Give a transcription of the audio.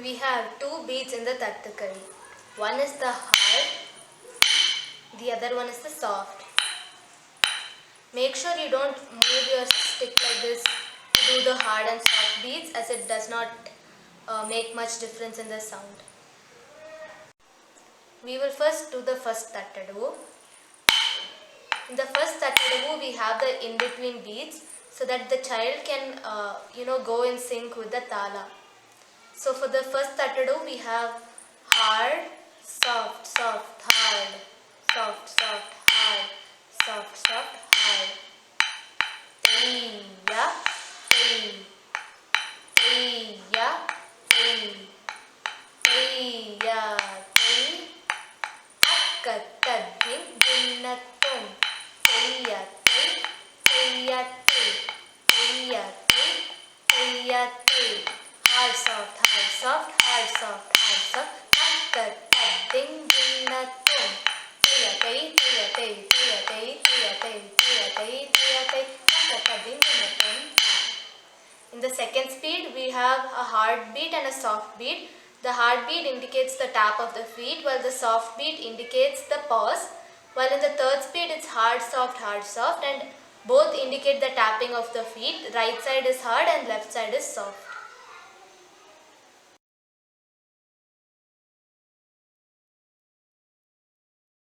We have two beats in the Thattukali. One is the hard, the other one is the soft. Make sure you don't move your stick like this to do the hard and soft beats, as it does not make much difference in the sound. We will first do the first Thattu. In the first Thattu, we have the in-between beats so that the child can go in sync with the tala. So for the first Thattu, we have hard, soft, soft, hard, soft, soft, hard, soft, soft, hard. Teiya, tei, teiya, tei, teiya, tei, akkatadin, dinnatum, teiya, tei, teiya, tei, teiya, tei, teiya, tei. Hard, soft, hard, soft, hard, soft, hard, soft. Akkatadin, dinnatum, teiya, tei, teiya, tei, teiya, tei, teiya, tei, teiya, tei, teiya, tei. In the second speed, we have a hard beat and a soft beat. The hard beat indicates the tap of the feet, while the soft beat indicates the pause. While in the third speed, it's hard, soft, and both indicate the tapping of the feet. Right side is hard and left side is soft.